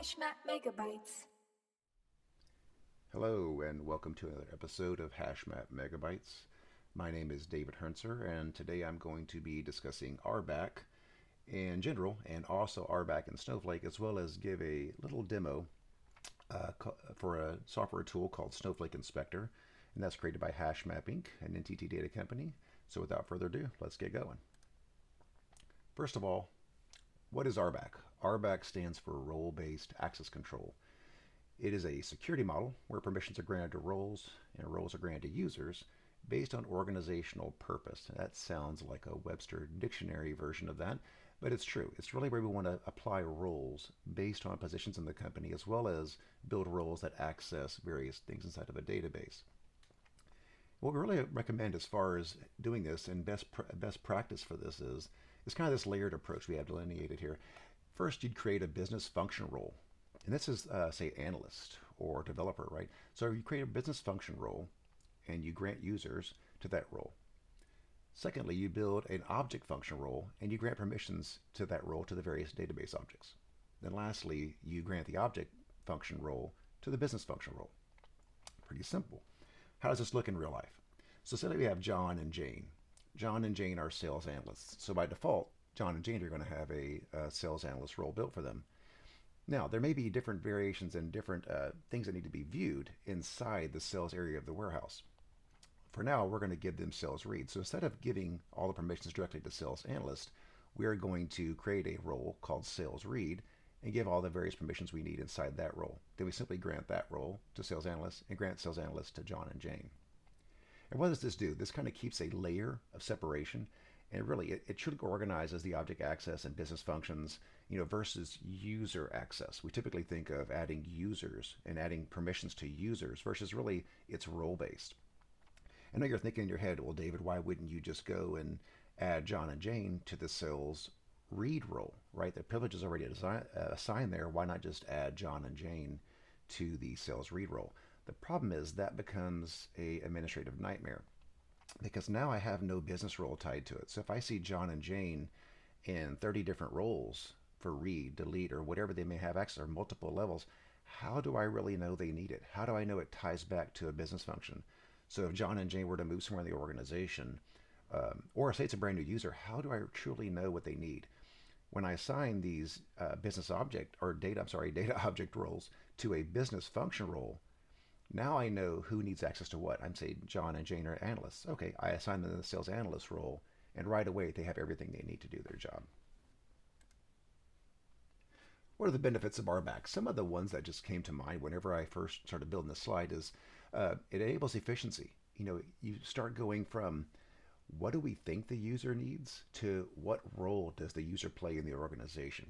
Hashmap Megabytes. Hello, and welcome to another episode of Hashmap Megabytes. My name is David Hernser, and today I'm going to be discussing RBAC in general, and also RBAC in Snowflake, as well as give a little demo for a software tool called Snowflake Inspector, and that's created by Hashmap Inc., an NTT data company. So without further ado, let's get going. First of all, what is RBAC? RBAC stands for Role-Based Access Control. It is a security model where permissions are granted to roles and roles are granted to users based on organizational purpose. That sounds like a Webster dictionary version of that, but it's true. It's really where we want to apply roles based on positions in the company, as well as build roles that access various things inside of a database. What we really recommend as far as doing this, and best practice for this is kind of this layered approach we have delineated here. First, you'd create a business function role. And this is, say, analyst or developer, right? So you create a business function role and you grant users to that role. Secondly, you build an object function role and you grant permissions to that role to the various database objects. Then lastly, you grant the object function role to the business function role. Pretty simple. How does this look in real life? So say that we have John and Jane. John and Jane are sales analysts. So by default, John and Jane are going to have a sales analyst role built for them. Now, there may be different variations and different things that need to be viewed inside the sales area of the warehouse. For now, we're going to give them sales read. So instead of giving all the permissions directly to sales analyst, we are going to create a role called sales read and give all the various permissions we need inside that role. Then we simply grant that role to sales analyst and grant sales analyst to John and Jane. And what does this do? This kind of keeps a layer of separation, and really it should organize as the object access and business functions, versus user access. We typically think of adding users and adding permissions to users versus really it's role-based. I know you're thinking in your head, well, David, why wouldn't you just go and add John and Jane to the sales read role, right? The privilege is already assigned there. Why not just add John and Jane to the sales read role? The problem is that becomes an administrative nightmare because now I have no business role tied to it. So if I see John and Jane in 30 different roles for read, delete, or whatever they may have access, or multiple levels, how do I really know they need it? How do I know it ties back to a business function? So if John and Jane were to move somewhere in the organization, or say it's a brand new user, how do I truly know what they need? When I assign these business object or data object roles to a business function role, now I know who needs access to what. I'm saying John and Jane are analysts. Okay, I assign them the sales analyst role, and right away they have everything they need to do their job. What are the benefits of RBAC? Some of the ones that just came to mind whenever I first started building this slide is it enables efficiency. You start going from what do we think the user needs to what role does the user play in the organization.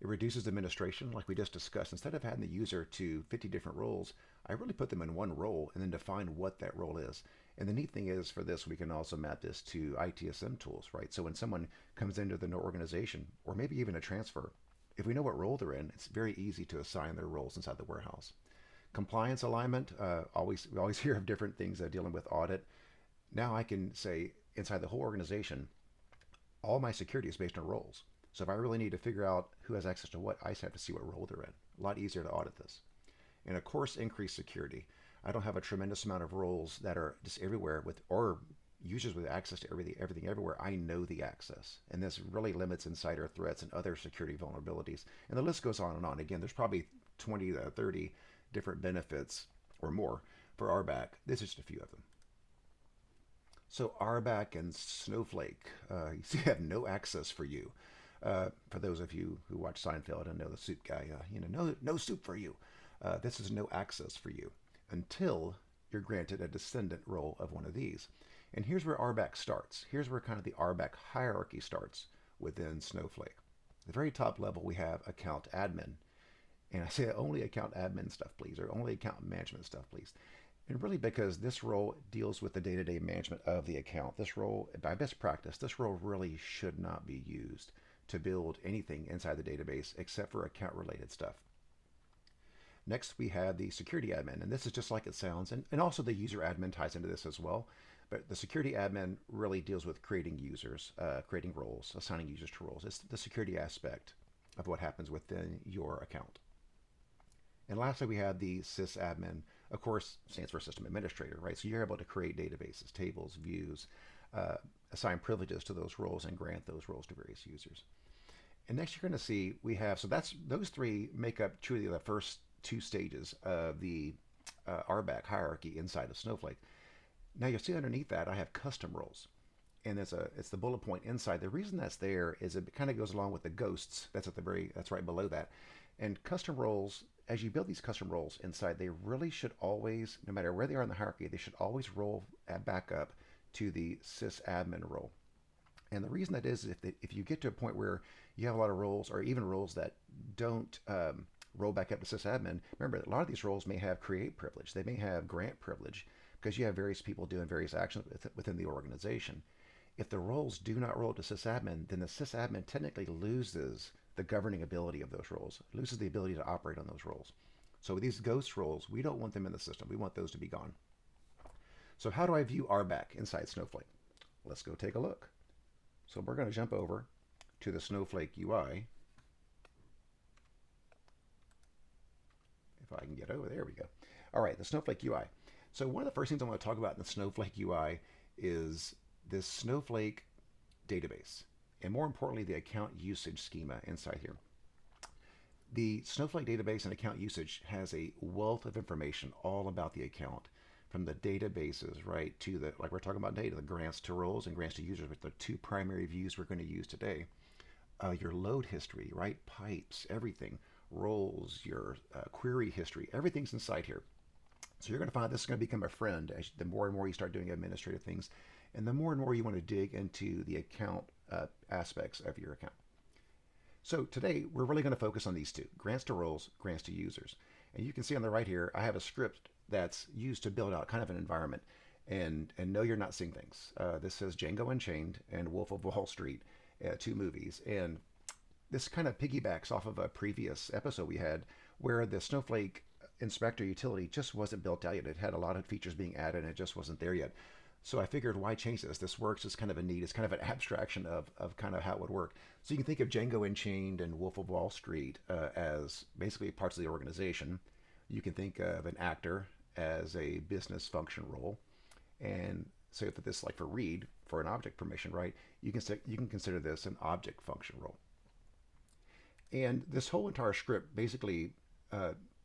It reduces administration, like we just discussed. Instead of having the user to 50 different roles, I really put them in one role and then define what that role is. And the neat thing is for this, we can also map this to ITSM tools, right? So when someone comes into the organization, or maybe even a transfer, if we know what role they're in, it's very easy to assign their roles inside the warehouse. Compliance alignment, we always hear of different things dealing with audit. Now I can say inside the whole organization, all my security is based on roles. So if I really need to figure out who has access to what, I just have to see what role they're in. A lot easier to audit this. And of course, increased security. I don't have a tremendous amount of roles that are just everywhere or users with access to everything everywhere. I know the access. And this really limits insider threats and other security vulnerabilities. And the list goes on and on. Again, there's probably 20 to 30 different benefits or more for RBAC. This is just a few of them. So RBAC and Snowflake, you see, have no access for you. For those of you who watch Seinfeld and know the soup guy, no soup for you. This is no access for you until you're granted a descendant role of one of these. And here's where RBAC starts. Here's where kind of the RBAC hierarchy starts within Snowflake. At the very top level, we have account admin. And I say only account admin stuff, please, or only account management stuff, please. And really because this role deals with the day-to-day management of the account. This role, by best practice, this role really should not be used to build anything inside the database except for account-related stuff. Next, we have the security admin, and this is just like it sounds, and also the user admin ties into this as well. But the security admin really deals with creating users, creating roles, assigning users to roles. It's the security aspect of what happens within your account. And lastly, we have the sysadmin. Of course, stands for system administrator, right? So you're able to create databases, tables, views, uh, assign privileges to those roles, and grant those roles to various users. And next, you're going to see we have, so that's those three make up truly the first two stages of the RBAC hierarchy inside of Snowflake. Now you'll see underneath that I have custom roles, and it's the bullet point inside. The reason that's there is it kind of goes along with the ghosts. That's right below that. And custom roles, as you build these custom roles inside, they really should always, no matter where they are in the hierarchy, they should always roll back up to the sysadmin role. And the reason that is if you get to a point where you have a lot of roles, or even roles that don't roll back up to sysadmin, remember a lot of these roles may have create privilege, they may have grant privilege, because you have various people doing various actions within the organization. If the roles do not roll to sysadmin, then the sysadmin technically loses the governing ability of those roles, loses the ability to operate on those roles. So with these ghost roles, we don't want them in the system. We want those to be gone. So how do I view RBAC inside Snowflake? Let's go take a look. So we're going to jump over to the Snowflake UI. If I can get over, there we go. All right, the Snowflake UI. So one of the first things I want to talk about in the Snowflake UI is this Snowflake database, and more importantly, the account usage schema inside here. The Snowflake database and account usage has a wealth of information all about the account, from the databases, right, to the, like we're talking about data, the grants to roles and grants to users, with the two primary views we're going to use today. Your load history, right, pipes, everything, roles, your query history, everything's inside here. So you're going to find this is going to become a friend as the more and more you start doing administrative things, and the more and more you want to dig into the account aspects of your account. So today we're really going to focus on these two: grants to roles, grants to users. And you can see on the right here, I have a script that's used to build out kind of an environment. And no, you're not seeing things. This says Django Unchained and Wolf of Wall Street, two movies. And this kind of piggybacks off of a previous episode we had where the Snowflake Inspector utility just wasn't built out yet. It had a lot of features being added and it just wasn't there yet. So I figured, why change this? This works. It's kind of a neat, it's kind of an abstraction of kind of how it would work. So you can think of Django Unchained and Wolf of Wall Street as basically parts of the organization. You can think of an actor as a business function role. And so if this, like for read, for an object permission, right, you can consider this an object function role. And this whole entire script basically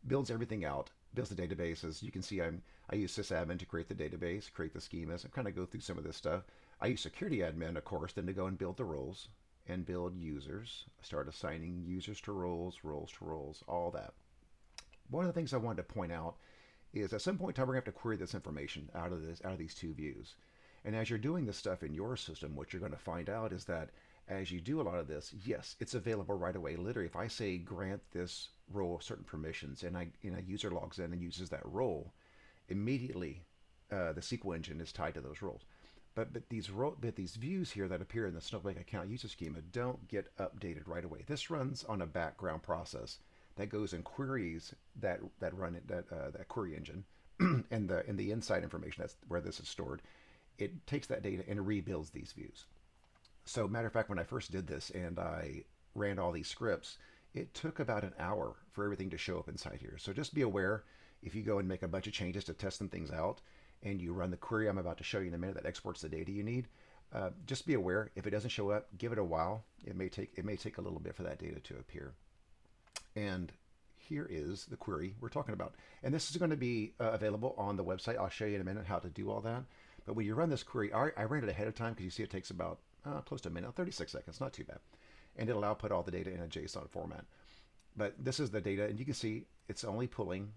builds everything out, builds the databases. You can see I use sysadmin to create the database, create the schemas, and kind of go through some of this stuff. I use security admin, of course, then to go and build the roles and build users, start assigning users to roles, roles to roles, all that. One of the things I wanted to point out is at some point in time we're going to have to query this information out of these two views. And as you're doing this stuff in your system, what you're going to find out is that as you do a lot of this, yes, it's available right away. Literally, if I say grant this role certain permissions and a user logs in and uses that role, immediately the SQL engine is tied to those roles. But these views here that appear in the Snowflake account user schema don't get updated right away. This runs on a background process that goes and queries that query engine and the inside information, that's where this is stored. It takes that data and rebuilds these views. So matter of fact, when I first did this and I ran all these scripts, it took about an hour for everything to show up inside here. So just be aware, if you go and make a bunch of changes to test some things out and you run the query I'm about to show you in a minute that exports the data you need, just be aware, if it doesn't show up, give it a while. It may take a little bit for that data to appear. And here is the query we're talking about. And this is going to be available on the website. I'll show you in a minute how to do all that. But when you run this query, I ran it ahead of time because you see it takes about close to a minute, 36 seconds, not too bad. And it'll output all the data in a JSON format. But this is the data, and you can see it's only pulling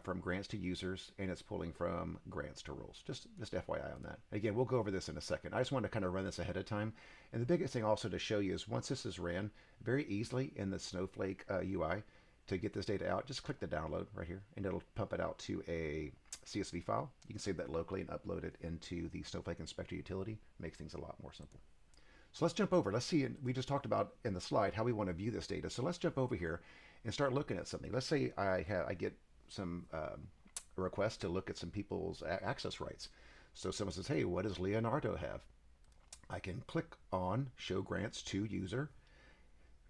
from grants to users, and it's pulling from grants to roles. Just FYI on that. Again, we'll go over this in a second. I just wanted to kind of run this ahead of time. And the biggest thing also to show you is once this is ran very easily in the Snowflake UI, to get this data out, just click the download right here, and it'll pump it out to a CSV file. You can save that locally and upload it into the Snowflake Inspector utility. Makes things a lot more simple. So let's jump over. Let's see, we just talked about in the slide how we want to view this data. So let's jump over here and start looking at something. Let's say I get some request to look at some people's access rights. So someone says, hey, what does Leonardo have? I can click on Show Grants to User.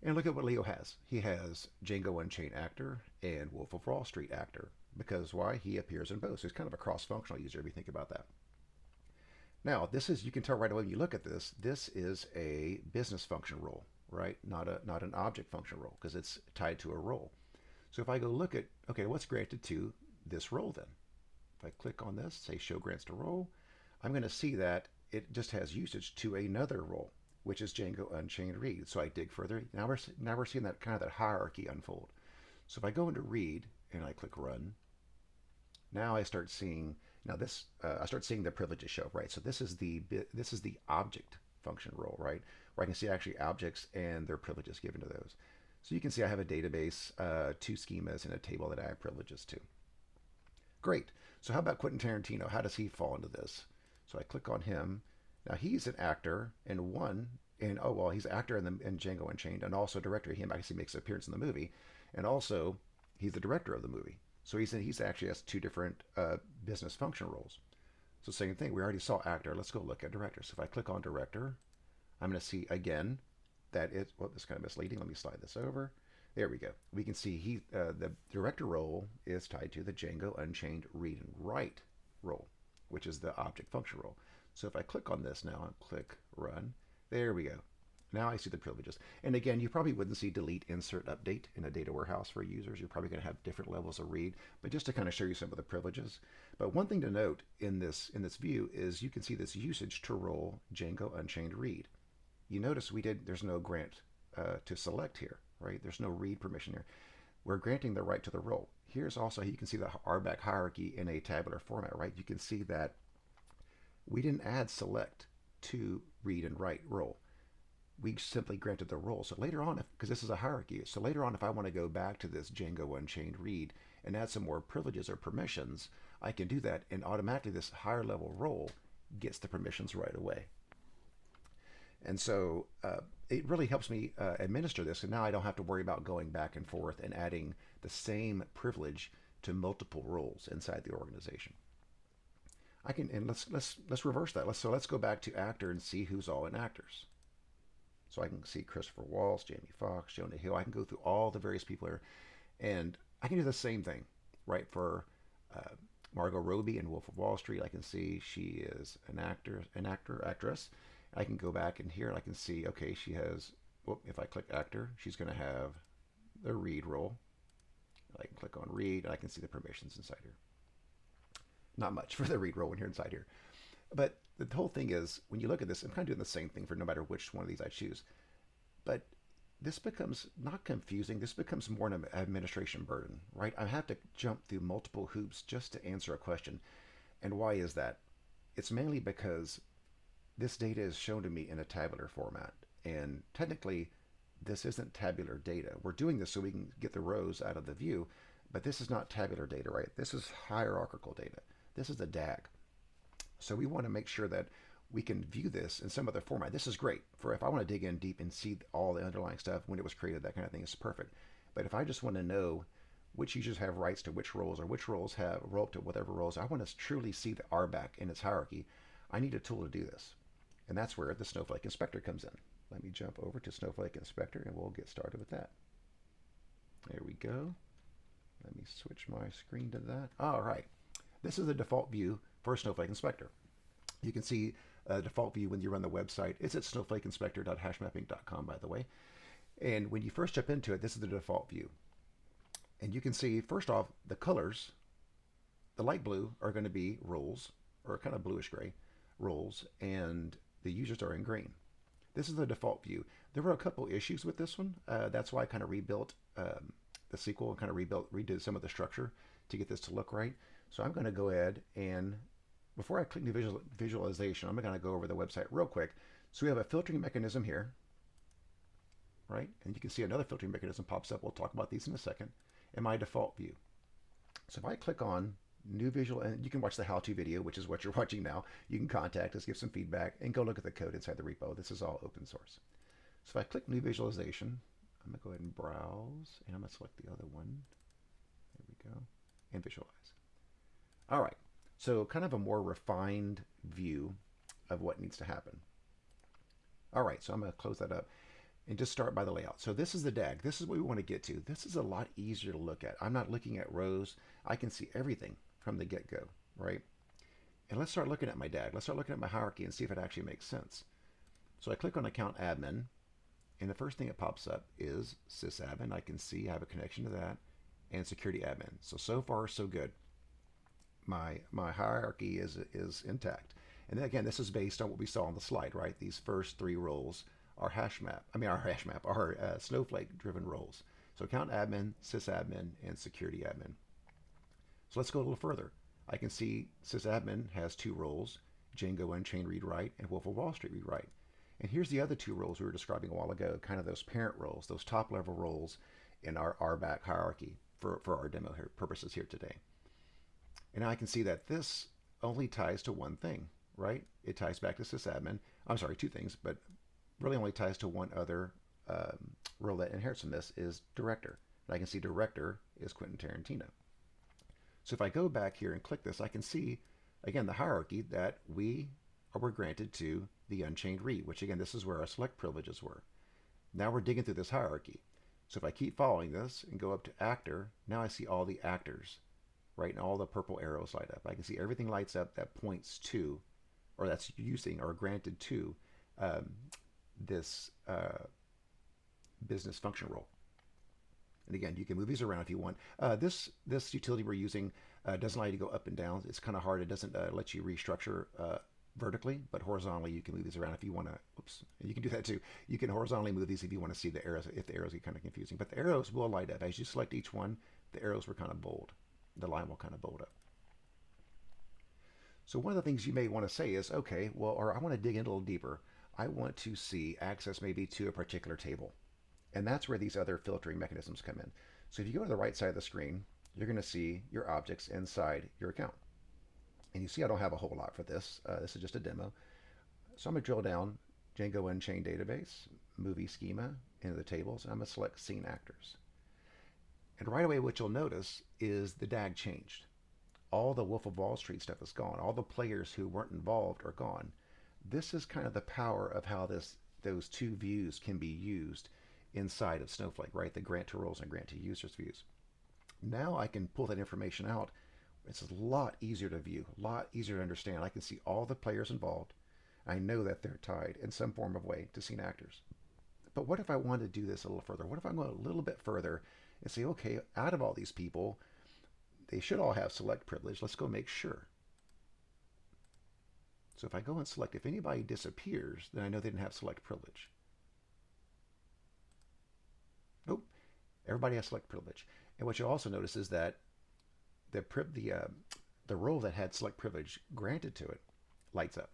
And look at what Leo has. He has Django Unchained actor and Wolf of Wall Street actor. Because why? He appears in both. So he's kind of a cross-functional user if you think about that. Now, this is, you can tell right away when you look at this, this is a business function role, right? Not an object function role because it's tied to a role. So if I go look at, okay, what's granted to this role then? If I click on this, say show grants to role, I'm going to see that it just has usage to another role, which is Django Unchained Read. So I dig further. Now we're seeing that kind of that hierarchy unfold. So if I go into read and I click run, now I start seeing I start seeing the privileges show, right? So this is the object function role, right? Where I can see actually objects and their privileges given to those. So you can see I have a database, two schemas, and a table that I have privileges to. Great. So how about Quentin Tarantino? How does he fall into this? So I click on him. Now he's an actor in one, and oh well, he's an actor in Django Unchained, and also director. He actually makes an appearance in the movie, and also he's the director of the movie. So he's actually has two different business function roles. So same thing. We already saw actor. Let's go look at director. So if I click on director, I'm going to see again that it's, well, this is kind of misleading. Let me slide this over. There we go. We can see the director role is tied to the Django Unchained read and write role, which is the object function role. So if I click on this now and click run, there we go. Now I see the privileges. And again, you probably wouldn't see delete, insert, update in a data warehouse for users. You're probably going to have different levels of read, but just to kind of show you some of the privileges. But one thing to note in this view is you can see this usage to role Django Unchained read. You notice there's no grant to select here, right? There's no read permission here. We're granting the right to the role. Here's also, you can see the RBAC hierarchy in a tabular format, right? You can see that we didn't add select to read and write role. We simply granted the role. So later on, because this is a hierarchy, so later on if I want to go back to this Django Unchained read and add some more privileges or permissions, I can do that, and automatically this higher level role gets the permissions right away. And so it really helps me administer this, and now I don't have to worry about going back and forth and adding the same privilege to multiple roles inside the organization. I can, and let's reverse that. Let's go back to actor and see who's all in actors. So I can see Christopher Waltz, Jamie Foxx, Jonah Hill. I can go through all the various people here, and I can do the same thing, right? For Margot Robbie in Wolf of Wall Street, I can see she is an actress. I can go back in here and I can see, okay, she has, well, if I click actor, she's going to have the read role. I can click on read, and I can see the permissions inside here. Not much for the read role when you're inside here. But the whole thing is, when you look at this, I'm kind of doing the same thing for no matter which one of these I choose. But this becomes not confusing. This becomes more an administration burden, right? I have to jump through multiple hoops just to answer a question. And why is that? It's mainly because this data is shown to me in a tabular format. And technically, this isn't tabular data. We're doing this so we can get the rows out of the view, but this is not tabular data, right? This is hierarchical data. This is the DAG. So we want to make sure that we can view this in some other format. This is great for if I want to dig in deep and see all the underlying stuff, when it was created, that kind of thing is perfect. But if I just want to know which users have rights to which roles, or which roles have role to whatever roles, I want to truly see the RBAC in its hierarchy, I need a tool to do this. And that's where the Snowflake Inspector comes in. Let me jump over to Snowflake Inspector and we'll get started with that. There we go. Let me switch my screen to that. All right. This is the default view for Snowflake Inspector. You can see a default view when you run the website. It's at snowflakeinspector.hashmapping.com, by the way. And when you first jump into it, this is the default view. And you can see, first off, the colors, the light blue are going to be roles, or kind of bluish gray roles, and the users are in green. This is the default view. There were a couple issues with this one. That's why I kind of rebuilt the SQL and kind of redid some of the structure to get this to look right. So I'm going to go ahead and, before I click new visualization, I'm going to go over the website real quick. So we have a filtering mechanism here, right? And you can see another filtering mechanism pops up. We'll talk about these in a second. And my default view. So if I click on new visual, and you can watch the how-to video, which is what you're watching now. You can contact us, give some feedback, and go look at the code inside the repo. This is all open source. So if I click new visualization, I'm going to go ahead and browse, and I'm going to select the other one. There we go. And visualize. All right. So kind of a more refined view of what needs to happen. All right. So I'm going to close that up. and just start by the layout. So this is the DAG. This is what we want to get to. This is a lot easier to look at. I'm not looking at rows. I can see everything from the get-go, right? And let's start looking at my DAG. Let's start looking at my hierarchy and see if it actually makes sense. So I click on Account Admin, and the first thing that pops up is sysadmin. I can see I have a connection to that, and security admin. So far, so good. My hierarchy is intact. And then again, this is based on what we saw on the slide, right? These first three roles are our Snowflake-driven roles. So account admin, sysadmin, and security admin. So let's go a little further. I can see sysadmin has two roles, Django Unchained Read Write and Wolf of Wall Street Read Write. And here's the other two roles we were describing a while ago, kind of those parent roles, those top level roles in our RBAC hierarchy for our demo purposes here today. And now I can see that this only ties to one thing, right? It ties back to sysadmin. I'm sorry, two things, but really only ties to one other role that inherits from this is director. And I can see director is Quentin Tarantino. So if I go back here and click this, I can see, again, the hierarchy that we were granted to the Unchained Read, which again, this is where our select privileges were. Now we're digging through this hierarchy. So if I keep following this and go up to actor, now I see all the actors, right? And all the purple arrows light up. I can see everything lights up that points to, or that's using or granted to this business function role. And again, you can move these around if you want. This utility we're using doesn't allow you to go up and down. It's kind of hard. It doesn't let you restructure vertically, but horizontally you can move these around if you want to. Oops, you can do that too. You can horizontally move these if you want to see the arrows, if the arrows get kind of confusing. But the arrows will light up. As you select each one, the arrows were kind of bold. The line will kind of bold up. So one of the things you may want to say is, okay, well, or I want to dig in a little deeper. I want to see access maybe to a particular table. And that's where these other filtering mechanisms come in. So if you go to the right side of the screen, you're going to see your objects inside your account. And you see I don't have a whole lot for this. This is just a demo. So I'm going to drill down Django Unchained Database, Movie Schema, into the tables, and I'm going to select Scene Actors. And right away what you'll notice is the DAG changed. All the Wolf of Wall Street stuff is gone. All the players who weren't involved are gone. This is kind of the power of how those two views can be used inside of Snowflake, right? The grant to roles and grant to users views. Now I can pull that information out. It's a lot easier to view, a lot easier to understand. I can see all the players involved. I know that they're tied in some form of way to scene actors. But what if I wanted to do this a little further? What if I go a little bit further and say, okay, out of all these people, they should all have select privilege. Let's go make sure. So if I go and select, if anybody disappears, then I know they didn't have select privilege. Nope, everybody has select privilege. And what you'll also notice is that the role that had select privilege granted to it lights up.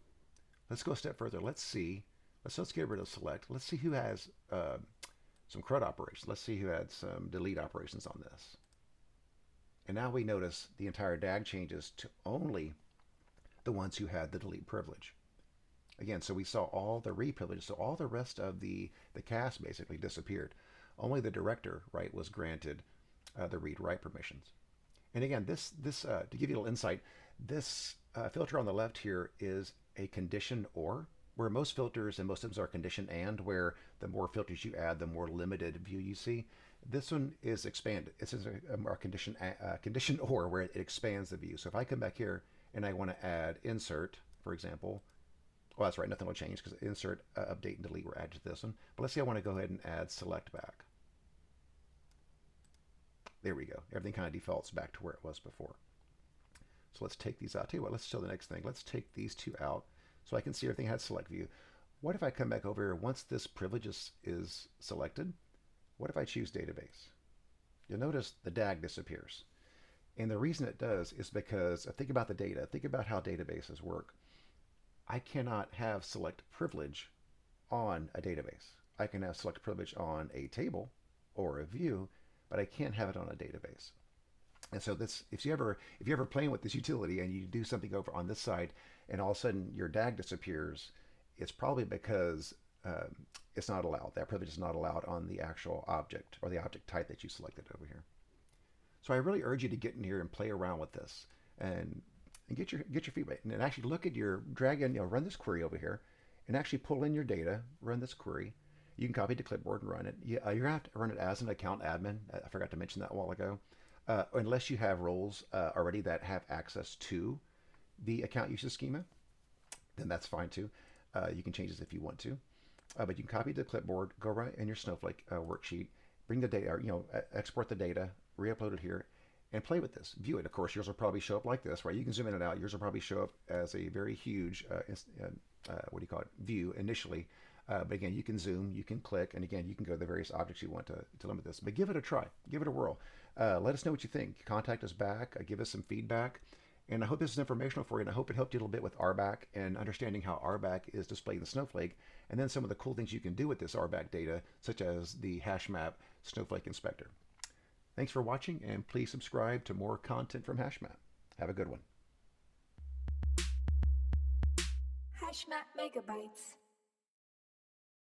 Let's go a step further. Let's get rid of select. Let's see who has some CRUD operations. Let's see who had some delete operations on this. And now we notice the entire DAG changes to only the ones who had the delete privilege. Again, so we saw all the read privileges, so all the rest of the cast basically disappeared. Only the director, right, was granted the read-write permissions. And again, this to give you a little insight, this filter on the left here is a condition or, where most filters and most of them are condition and, where the more filters you add, the more limited view you see. This one is expanded. It's a condition or, where it expands the view. So if I come back here and I want to add insert, for example, well, that's right, nothing will change because insert, update, and delete were added to this one. But let's say I want to go ahead and add select back. There we go. Everything kind of defaults back to where it was before. So let's take these out. Tell you what, let's show the next thing. Let's take these two out so I can see everything had select view. What if I come back over here once this privilege is selected? What if I choose database? You'll notice the DAG disappears. And the reason it does is because, think about the data, think about how databases work. I cannot have select privilege on a database. I can have select privilege on a table or a view, but I can't have it on a database. And so this, if you're ever playing with this utility and you do something over on this side and all of a sudden your DAG disappears, it's probably because it's not allowed. That privilege is not allowed on the actual object or the object type that you selected over here. So I really urge you to get in here and play around with this and get your feedback and actually look at your, drag in, run this query over here and actually pull in your data, run this query, You can copy it to clipboard and run it. You're going to have to run it as an account admin. I forgot to mention that a while ago. Unless you have roles already that have access to the account usage schema, then that's fine too. You can change this if you want to. But you can copy it to the clipboard, go right in your Snowflake worksheet, bring the data, or, export the data, re-upload it here, and play with this. View it. Of course, yours will probably show up like this, right? You can zoom in and out. Yours will probably show up as a very huge, what do you call it, view initially. But again, you can zoom, you can click, and again, you can go to the various objects you want to limit this. But give it a try. Give it a whirl. Let us know what you think. Contact us back. Give us some feedback. And I hope this is informational for you, and I hope it helped you a little bit with RBAC and understanding how RBAC is displayed in Snowflake, and then some of the cool things you can do with this RBAC data, such as the Hashmap Snowflake Inspector. Thanks for watching, and please subscribe to more content from Hashmap. Have a good one. Hashmap Megabytes.